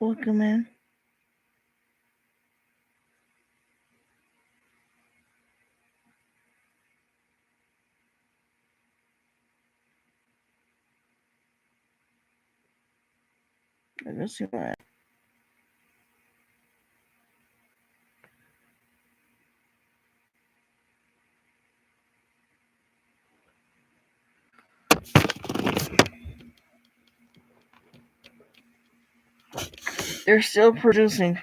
Welcome in. Let's see what. They're still producing.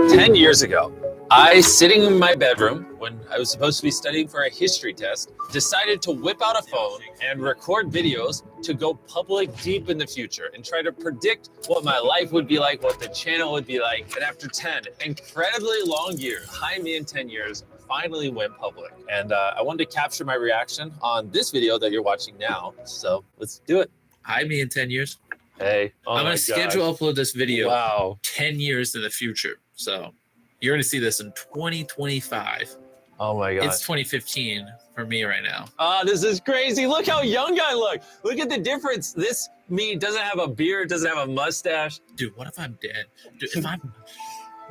Ten years ago, I, sitting in my bedroom when I was supposed to be studying for a history test, decided to whip out a phone and record videos to go public deep in the future and try to predict what my life would be like, what the channel would be like. And after 10 incredibly long years, hi me in 10 years, finally went public. And I wanted to capture my reaction on this video that you're watching now. So let's do it. Hi me in 10 years. Hey, I'm going to schedule upload this video Wow. 10 years in the future. So you're going to see this in 2025. Oh my God. It's 2015 for me right now. Oh, this is crazy. Look how young I look. Look at the difference. This me doesn't have a beard, doesn't have a mustache. Dude, what if I'm dead? Dude, if I'm...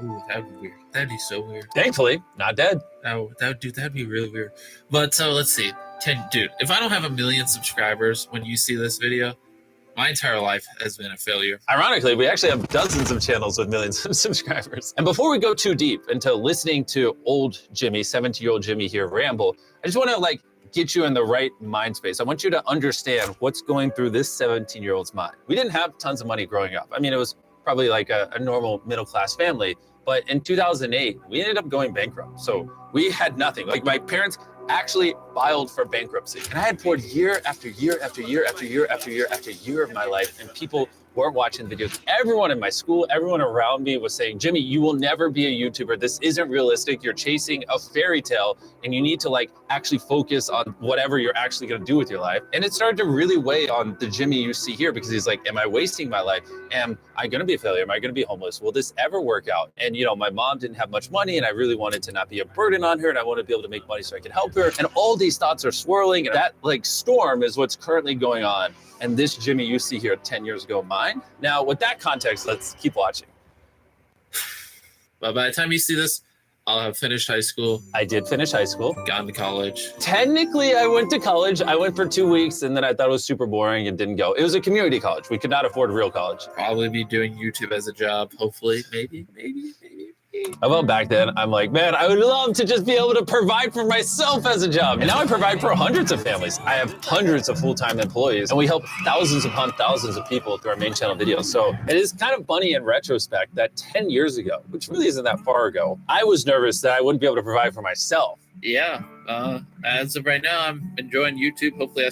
Ooh, that'd be weird. That'd be so weird. Thankfully, not dead. That'd be really weird. But so let's see. Dude, if I don't have 1 million subscribers when you see this video, my entire life has been a failure. Ironically, we actually have dozens of channels with millions of subscribers. And before we go too deep into listening to old Jimmy, 17-year-old Jimmy here ramble, I just want to get you in the right mind space. I want you to understand what's going through this 17-year-old's mind. We didn't have tons of money growing up. I mean, it was probably like a normal middle-class family. But in 2008, we ended up going bankrupt. So we had nothing. Like my parents actually filed for bankruptcy. And I had poured year after year after year after year after year after year of my life, and people weren't watching videos. Everyone in my school, everyone around me was saying, Jimmy, you will never be a YouTuber. This isn't realistic. You're chasing a fairy tale and you need to actually focus on whatever you're actually gonna do with your life. And it started to really weigh on the Jimmy you see here, because he's like, am I wasting my life? Am I gonna be a failure? Am I gonna be homeless? Will this ever work out? And my mom didn't have much money and I really wanted to not be a burden on her, and I wanted to be able to make money so I could help her. And all these thoughts are swirling, and that storm is what's currently going on. And this Jimmy you see here 10 years ago, mine. Now, with that context, let's keep watching. But by the time you see this, I'll have finished high school. I did finish high school. Gone to college. Technically, I went to college. I went for 2 weeks, and then I thought it was super boring and didn't go. It was a community college. We could not afford real college. Probably be doing YouTube as a job. Hopefully, maybe. Well, back then, I'm like, man, I would love to just be able to provide for myself as a job. And now I provide for hundreds of families. I have hundreds of full-time employees, and we help thousands upon thousands of people through our main channel videos. So it is kind of funny in retrospect that 10 years ago, which really isn't that far ago, I was nervous that I wouldn't be able to provide for myself. Yeah, as of right now, I'm enjoying YouTube. Hopefully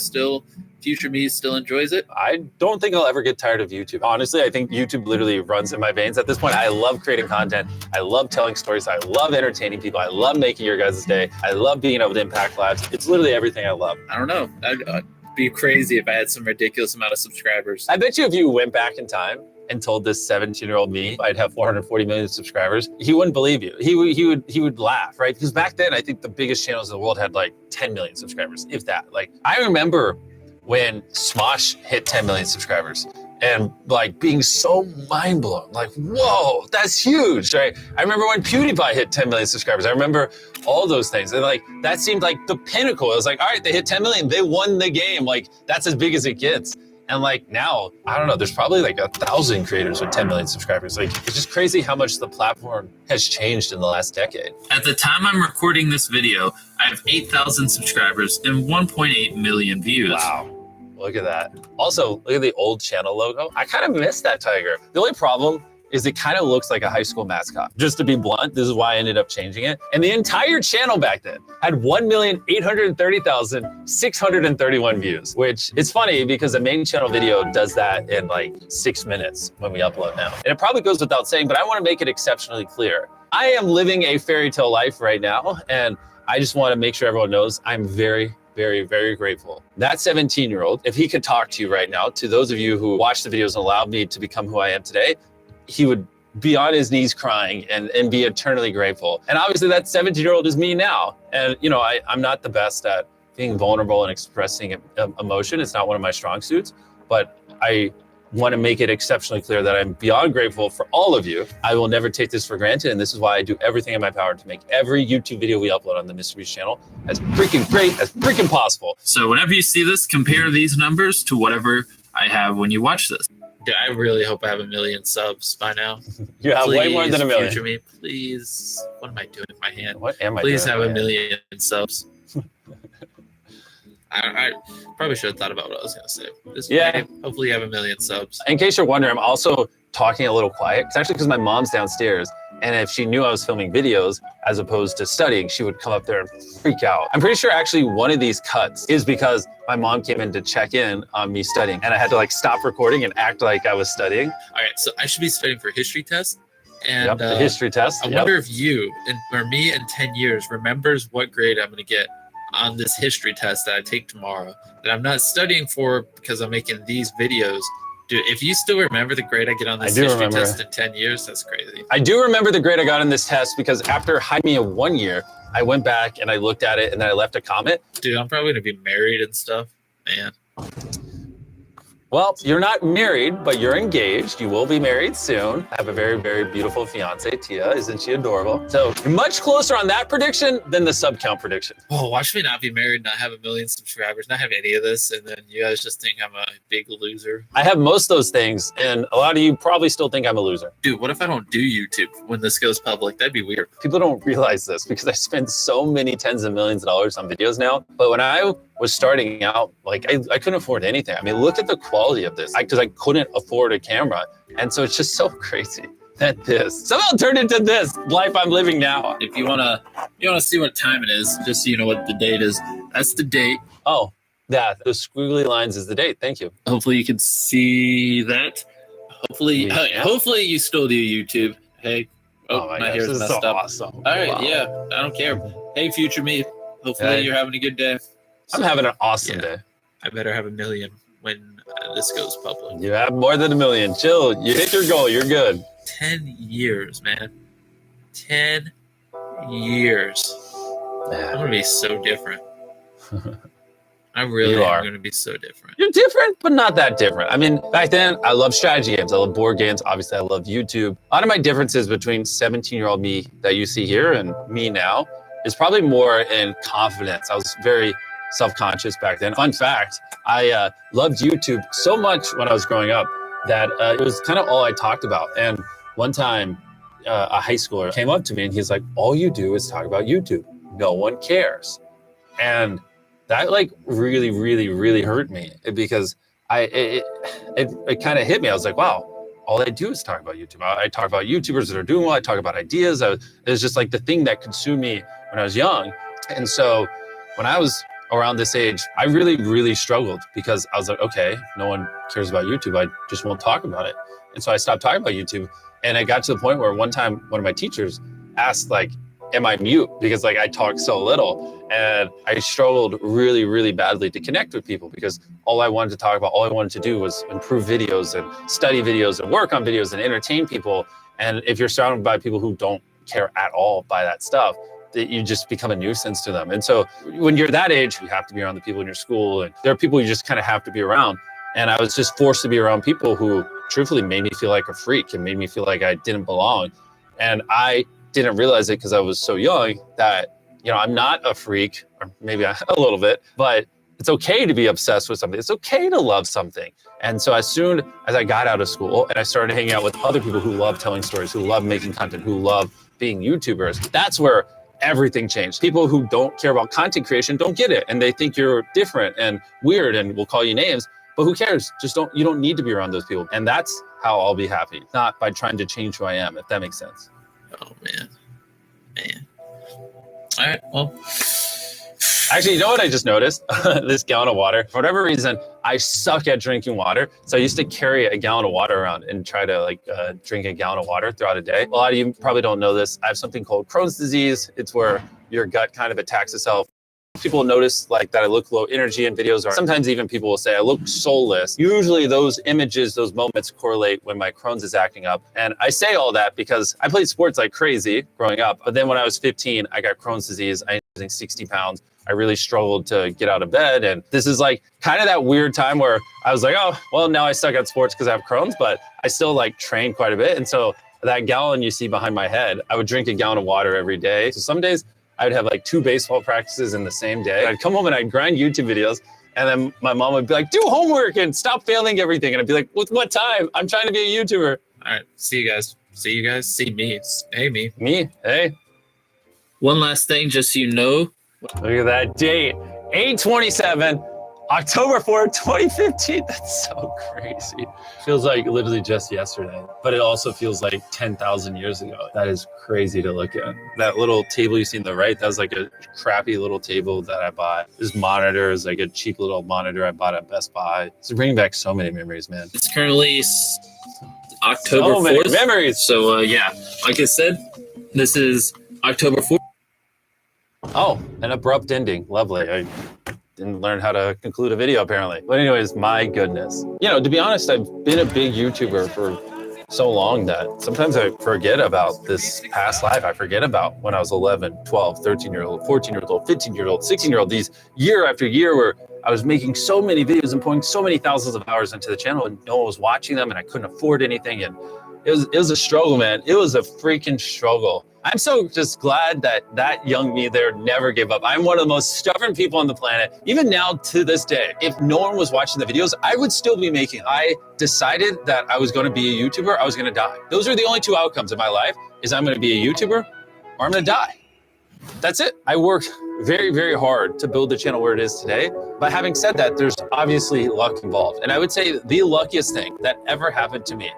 future me still enjoys it. I don't think I'll ever get tired of YouTube. Honestly, I think YouTube literally runs in my veins at this point. I love creating content. I love telling stories. I love entertaining people. I love making your guys' day. I love being able to impact lives. It's literally everything I love. I don't know. I'd be crazy if I had some ridiculous amount of subscribers. I bet you if you went back in time and told this 17-year-old me I'd have 440 million subscribers, he wouldn't believe you. He would laugh, right? Because back then, I think the biggest channels in the world had 10 million subscribers, if that. I remember when Smosh hit 10 million subscribers and being so mind blown, whoa, that's huge, right? I remember when PewDiePie hit 10 million subscribers. I remember all those things. And that seemed like the pinnacle. It was all right, they hit 10 million, they won the game. That's as big as it gets. And now, I don't know, there's probably 1,000 creators with 10 million subscribers. It's just crazy how much the platform has changed in the last decade. At the time I'm recording this video, I have 8,000 subscribers and 1.8 million views. Wow. Look at that. Also, look at the old channel logo. I kind of miss that tiger. The only problem is it kind of looks like a high school mascot. Just to be blunt, this is why I ended up changing it. And the entire channel back then had 1,830,631 views, which is funny because the main channel video does that in 6 minutes when we upload now. And it probably goes without saying, but I want to make it exceptionally clear. I am living a fairy tale life right now, and I just want to make sure everyone knows I'm very, very, very grateful. That 17-year-old, if he could talk to you right now, to those of you who watched the videos and allowed me to become who I am today, he would be on his knees crying and be eternally grateful. And obviously that 17-year-old is me now. And you know, I'm not the best at being vulnerable and expressing emotion. It's not one of my strong suits, but I want to make it exceptionally clear that I'm beyond grateful for all of you. I will never take this for granted, and this is why I do everything in my power to make every YouTube video we upload on the Mr. Beast channel as freaking great as freaking possible. So whenever you see this, compare these numbers to whatever I have when you watch this. Dude, I really hope I have 1 million subs by now. You have way more than 1 million. Future me, please. What am I doing with my hand? What am I Please doing? have 1 million subs. I probably should have thought about what I was going to say. Hopefully you have 1 million subs. In case you're wondering, I'm also talking a little quiet. It's actually because my mom's downstairs, and if she knew I was filming videos as opposed to studying, she would come up there and freak out. I'm pretty sure actually one of these cuts is because my mom came in to check in on me studying, and I had to like stop recording and act like I was studying. All right, so I should be studying for history test. And the history test. I wonder if you or me in 10 years remembers what grade I'm going to get on this history test that I take tomorrow, that I'm not studying for because I'm making these videos. Dude, if you still remember the grade I get on this history test in 10 years, that's crazy. I do remember the grade I got on this test because after hiding me in 1 year, I went back and I looked at it and then I left a comment. Dude, I'm probably going to be married and stuff, man. Well, you're not married, but you're engaged. You will be married soon. I have a very, very beautiful fiance, Tia. Isn't she adorable? So you're much closer on that prediction than the sub count prediction. Oh, watch me not be married, not have 1 million subscribers, not have any of this, and then you guys just think I'm a big loser. I have most of those things, and a lot of you probably still think I'm a loser. Dude, what if I don't do YouTube when this goes public? That'd be weird. People don't realize this because I spend so many tens of millions of dollars on videos now. But when I was starting out, like I couldn't afford anything. I mean, look at the quality of this because I couldn't afford a camera. And so it's just so crazy that this somehow turned into this life I'm living now. If you wanna see what time it is, just so you know what the date is. That's the date. Oh, yeah, the squiggly lines is the date. Thank you. Hopefully you can see that. Hopefully you still do YouTube. Hey, my gosh, hair's this is messed so up. awesome. All right, Wow. yeah, I don't care. Hey, future me. Hopefully you're having a good day. I'm having an awesome day. I better have 1 million when this goes public. You have more than 1 million. Chill. You hit your goal. You're good. 10 years, man. 10 years. I'm going to be so different. I really am going to be so different. You're different, but not that different. I mean, back then, I loved strategy games. I love board games. Obviously, I love YouTube. A lot of my differences between 17-year-old me that you see here and me now is probably more in confidence. I was very self-conscious back then. Fun fact, I loved YouTube so much when I was growing up that it was kind of all I talked about. And one time, a high schooler came up to me and he's like, all you do is talk about YouTube. No one cares. And that like really, really, really hurt me because it kind of hit me. I was like, wow, all I do is talk about YouTube. I talk about YouTubers that are doing well. I talk about ideas. It was just like the thing that consumed me when I was young. And so when I was around this age, I really, really struggled because I was like, okay, no one cares about YouTube. I just won't talk about it. And so I stopped talking about YouTube. And I got to the point where one time, one of my teachers asked like, am I mute? Because like I talk so little, and I struggled really, really badly to connect with people because all I wanted to talk about, all I wanted to do was improve videos and study videos and work on videos and entertain people. And if you're surrounded by people who don't care at all by that stuff, that you just become a nuisance to them. And so when you're that age, you have to be around the people in your school, and there are people you just kind of have to be around. And I was just forced to be around people who truthfully made me feel like a freak and made me feel like I didn't belong. And I didn't realize it because I was so young that, you know, I'm not a freak, or maybe a little bit, but it's okay to be obsessed with something. It's okay to love something. And so as soon as I got out of school and I started hanging out with other people who love telling stories, who love making content, who love being YouTubers, that's where everything changed. People who don't care about content creation don't get it, and they think you're different and weird and will call you names, but who cares? You don't need to be around those people. And that's how I'll be happy, not by trying to change who I am, if that makes sense. Oh, man. All right, well. Actually, you know what I just noticed? This gallon of water. For whatever reason, I suck at drinking water. So I used to carry a gallon of water around and try to drink a gallon of water throughout a day. A lot of you probably don't know this. I have something called Crohn's disease. It's where your gut kind of attacks itself People notice like that I look low energy in videos, or sometimes even people will say I look soulless. Usually those images, those moments correlate when my Crohn's is acting up. And I say all that because I played sports like crazy growing up. But then when I was 15, I got Crohn's disease. I ended up losing 60 pounds. I really struggled to get out of bed. And this is like kind of that weird time where I was like, oh, well, now I suck at sports because I have Crohn's, but I still like train quite a bit. And so that gallon you see behind my head, I would drink a gallon of water every day. So some days I would have like 2 baseball practices in the same day. I'd come home and I'd grind YouTube videos. And then my mom would be like, do homework and stop failing everything. And I'd be like, with what time? I'm trying to be a YouTuber. All right. See you guys. See you guys. See me. Hey, me. Me? Hey. One last thing, just so you know. Look at that date. 8/27, October 4th, 2015. That's so crazy. Feels like literally just yesterday, but it also feels like 10,000 years ago. That is crazy to look at. That little table you see on the right, that was like a crappy little table that I bought. This monitor is like a cheap little monitor I bought at Best Buy. It's bringing back so many memories, man. It's currently October 4th. So many memories. So, yeah, like I said, this is October 4th. Oh, an abrupt ending. Lovely. I didn't learn how to conclude a video apparently. But anyways, my goodness. You know, to be honest, I've been a big YouTuber for so long that sometimes I forget about this past life. I forget about when I was 11, 12, 13-year-old, 14-year-old, 15-year-old, 16-year-old, these year after year where I was making so many videos and pouring so many thousands of hours into the channel and no one was watching them and I couldn't afford anything. And it was a struggle, man. It was a freaking struggle. I'm so just glad that that young me there never gave up. I'm one of the most stubborn people on the planet. Even now to this day, if no one was watching the videos, I would still be making. I decided that I was going to be a YouTuber. I was going to die. Those are the only 2 outcomes in my life is I'm going to be a YouTuber or I'm going to die. That's it. I worked very, very hard to build the channel where it is today. But having said that, there's obviously luck involved. And I would say the luckiest thing that ever happened to me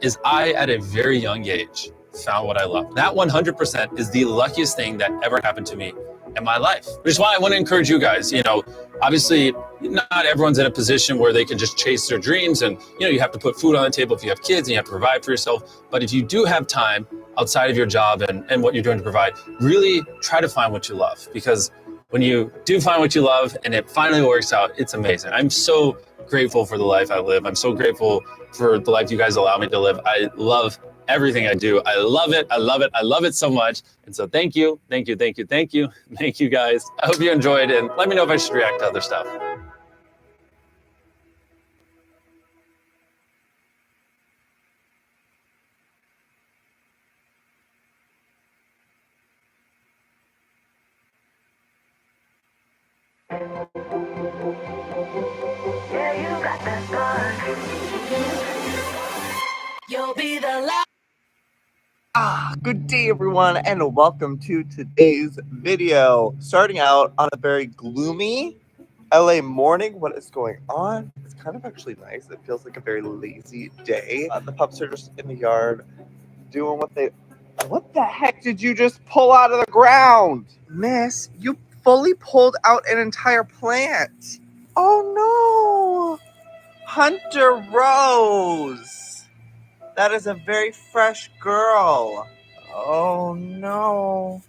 is I, at a very young age, found what I love. That 100% is the luckiest thing that ever happened to me in my life. Which is why I want to encourage you guys, you know, obviously not everyone's in a position where they can just chase their dreams and, you know, you have to put food on the table if you have kids and you have to provide for yourself. But if you do have time outside of your job and what you're doing to provide, really try to find what you love. Because when you do find what you love and it finally works out, it's amazing. I'm so grateful for the life I live. I'm so grateful for the life you guys allow me to live. I love everything I do. I love it. I love it. I love it so much. And so thank you. Thank you. Thank you. Thank you. Thank you guys. I hope you enjoyed and let me know if I should react to other stuff. You'll be the last. Good day everyone and welcome to today's video. Starting out on a very gloomy LA morning. What is going on? It's kind of actually nice. It feels like a very lazy day. The pups are just in the yard doing what they... What the heck did you just pull out of the ground? Miss, you fully pulled out an entire plant. Oh no! Hunter Rose! That is a very fresh girl. Oh no.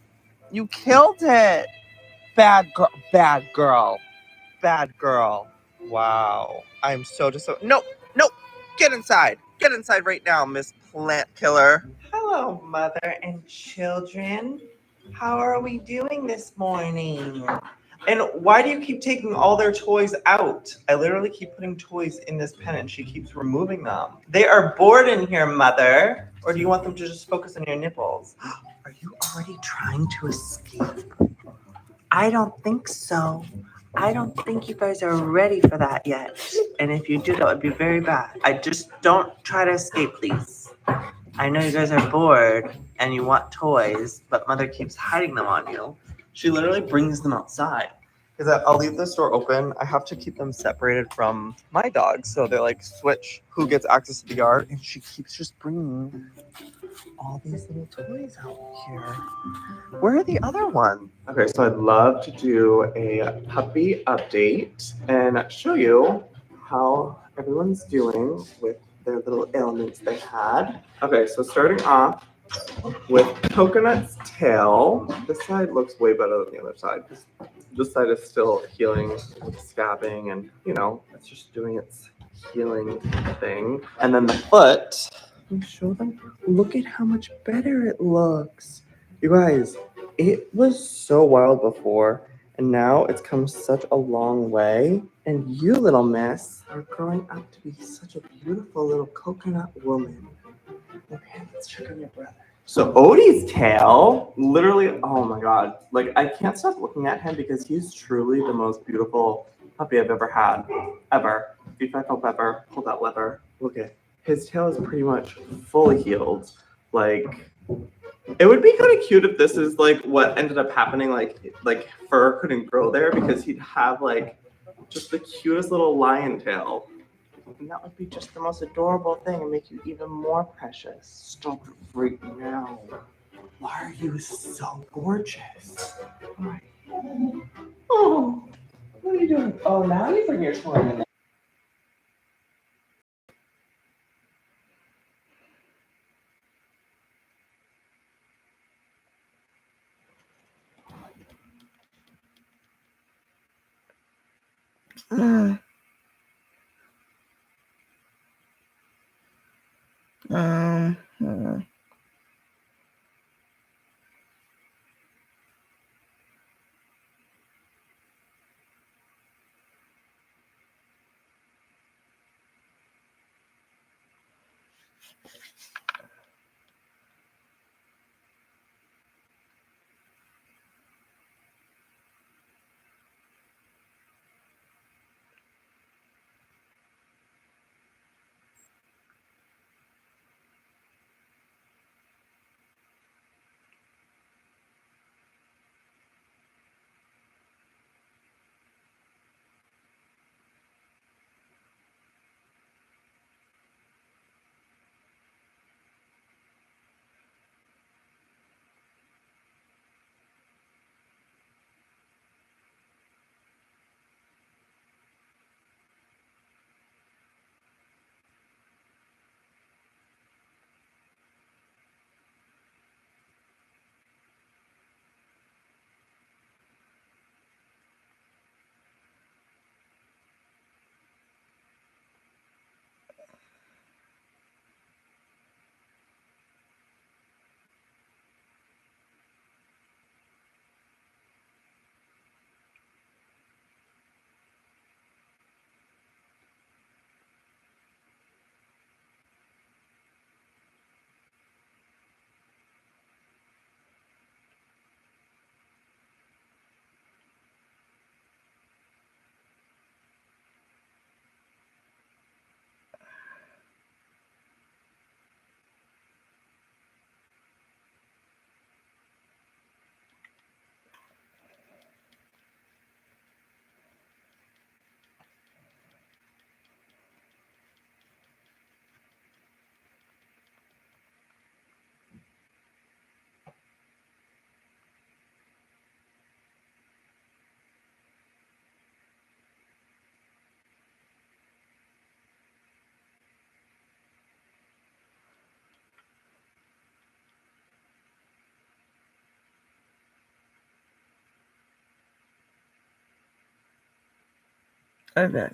You killed it. Bad girl. Bad girl. Bad girl. Wow. I'm so disappointed. No. No. Get inside. Get inside right now, Miss Plant Killer. Hello, mother and children. How are we doing this morning? And why do you keep taking all their toys out? I literally keep putting toys in this pen and she keeps removing them. They are bored in here, mother. Or do you want them to just focus on your nipples? Are you already trying to escape? I don't think so. I don't think you guys are ready for that yet. And if you do, that would be very bad. I just don't try to escape, please. I know you guys are bored and you want toys, but mother keeps hiding them on you. She literally brings them outside. Because I'll leave this door open. I have to keep them separated from my dogs. So they're like, switch who gets access to the yard. And she keeps just bringing all these little toys out here. Where are the other ones? Okay, so I'd love to do a puppy update and show you how everyone's doing with their little ailments they had. Okay, so starting off, with Coconut's tail. This side looks way better than the other side. This side is still healing with scabbing and, you know, it's just doing its healing thing. And then the foot, let me show them. Look at how much better it looks. You guys, it was so wild before, and now it's come such a long way. And you, little miss, are growing up to be such a beautiful little coconut woman. Okay, let's check on your brother. So Odie's tail, literally, oh my god. Like, I can't stop looking at him because he's truly the most beautiful puppy I've ever had. Ever. If I felt pepper, pull that lever. Look at his tail is pretty much fully healed. Like, it would be kind of cute if this is like what ended up happening. Like fur couldn't grow there because he'd have like just the cutest little lion tail. And that would be just the most adorable thing and make you even more precious. Stop freaking out. Why are you so gorgeous? Why? Oh, what are you doing? Oh, now you bring your toy in there. Mm. Hmm. Okay.